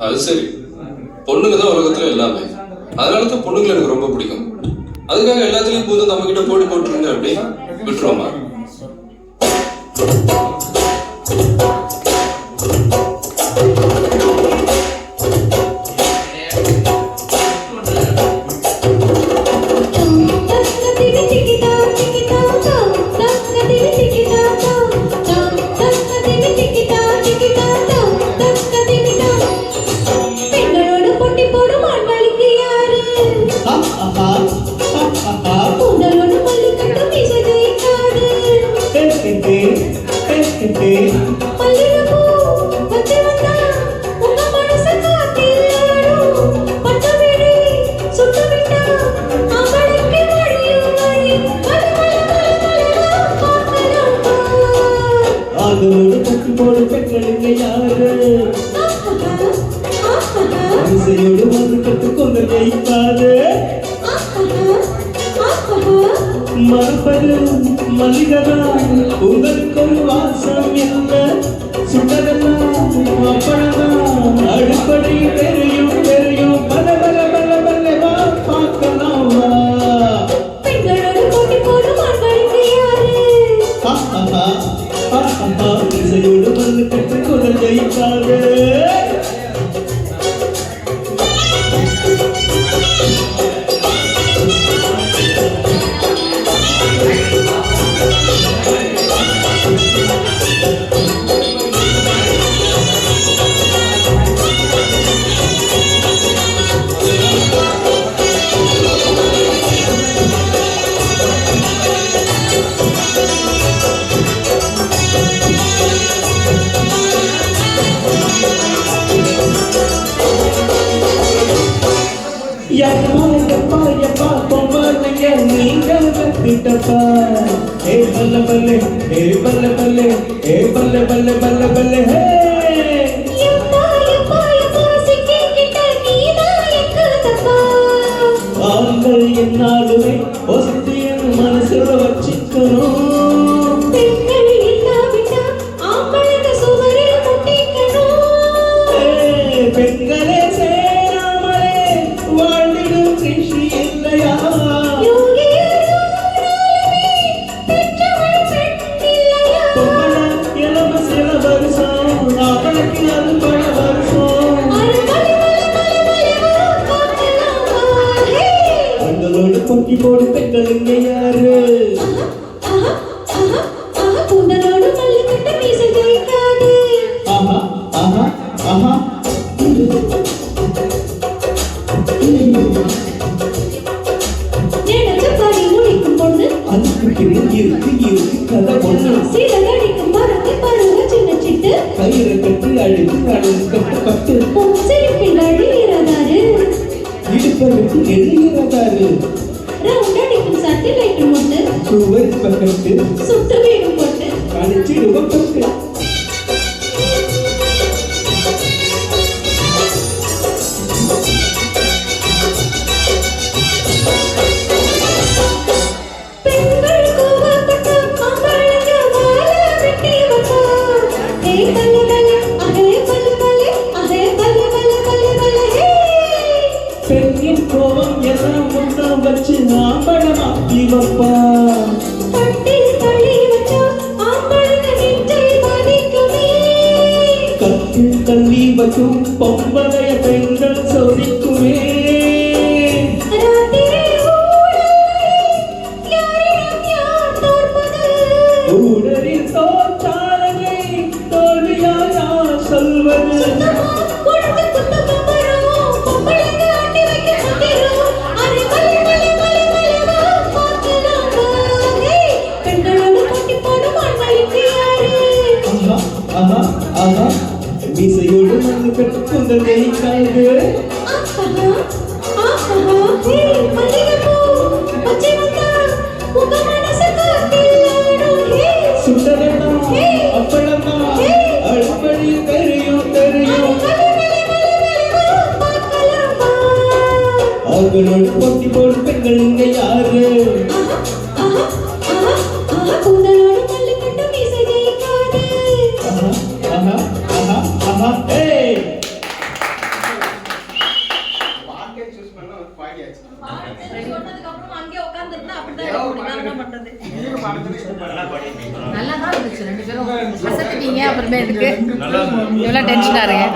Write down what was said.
அது சரி, பொண்ணுங்க தான் உலகத்துல எல்லாமே. அதனாலதான் பொண்ணுங்களை எனக்கு ரொம்ப பிடிக்கும். அதுக்காக எல்லாத்துலயும் போது நம்ம கிட்ட போட்டி போட்டுருங்க அப்படின்னு விட்டுருவோமா? மறுபது மல்லிகதா உங்களுக்கும் வாசம் என்ன சுடதெல்லாம் அப்பழதான் அடுப்படி தெரியும் தெரியும் பல பல பல பல்லவா பார்க்கலாமா பெண்களோடு போட்டி போடும் ஆண்களுக்கு யாரு இசையோடு வந்து கட்டு குரல் ஜெயிக்காது हे बल्ले बल्ले हे बल्ले बल्ले हे बल्ले बल्ले बल्ले बल्ले हे यप्पा यप्पा यप्पा सिक्के किட்ட நீதாயக்கு தப்பா ஆண்கள் என்னாலுமே ஒசித்தியன் மனசுல வச்சிக்கணும் பெண்கள் இல்லாவிட்டா ஆம்பளைங்க சுவரில் முட்டிக்கணும் பெண்களே சேராமலே வாழ்ந்திடும் கிருஷி இல்லையா பொங்கி போடு பெண்களுங்க யாரு பூந்தனோடு மல்லி கட்ட மீசை ஜெயிக்காது ஆஹா ஆஹா ஆஹா நினைச்ச பாடி முடிக்கும் பொண்ணு அதுக்கு இருக்கு கதை பொண்ணு சீலகடிக்கும் மரத்தை பருவ சின்ன சிட்டு கயிறு கட்டு அழுது அழுது கட்டு கட்டு சிரிப்பில் அழிகிறதாரு இடுப்பை விட்டு எழுகிறதாரு ரவுண்ட் அடிக்கும் சட்டி லைட் முட்டு சுவர் பக்கத்து சுட்டு வீடும் போட்டு கழிச்சிடுவ பக்கு பெண்கள் கோவப்பட்ட ஆம்பளைங்க வாழ வெட்டி வைப்பா ஹே பல்ல பல்ல அஹே பல்ல பல்ல அஹே பல்ல பல்ல பல்ல பல்ல ஹே பெண்ணின் கோபம் எல்லாம் முன்னா வச்சு ஆம்பளமாக்கி வைப்பா பட்டில் தள்ளி வச்சா ஆம்பளைங்க நெஞ்சை பாதிக்குமே கட்டில் தள்ளி வைக்கும் பொம்பளைய பெண்கள் சோதிக்குமே ராத்திரி யாரிடம் யார் தோற்பது ஊடலில் தோற்றாலே தோல்வியா யார் சொல்வது கொடுத்து குத்தம் வரும் பொம்பளைங்க ஆட்டி வைக்க மாட்டேரும் அரை பல்ல பல்ல பல்ல பல்ல பார்க்கலாமா பெண்களோடு போட்டி போடும் ஆண்களுக்கு யாரு ஆஹா ஆஹா மீசையோடு மண்ணு கட்டு குந்தல் ஜெயிக்காது ஆஹா ஆஹா ஹே மல்லிகைப்பூ பச்சை வந்தா உங்க மனசு காத்தில்லாடும் ஹே சுண்டலா அப்பளமா அடுப்படி தெரியும் தெரியும் பார்க்கலாமா அவர்களோடு போட்டி போடு பெண்களுங்க யாரு கூந்தலோடு மல்லி கட்டும் மீசை ஜெயிக்காது நல்லா தான் இருந்துச்சு, ரெண்டு பேரும் அசத்துட்டீங்க. அப்புறமேட்டுக்கு எவ்வளோ டென்ஷனாக இருக்கு.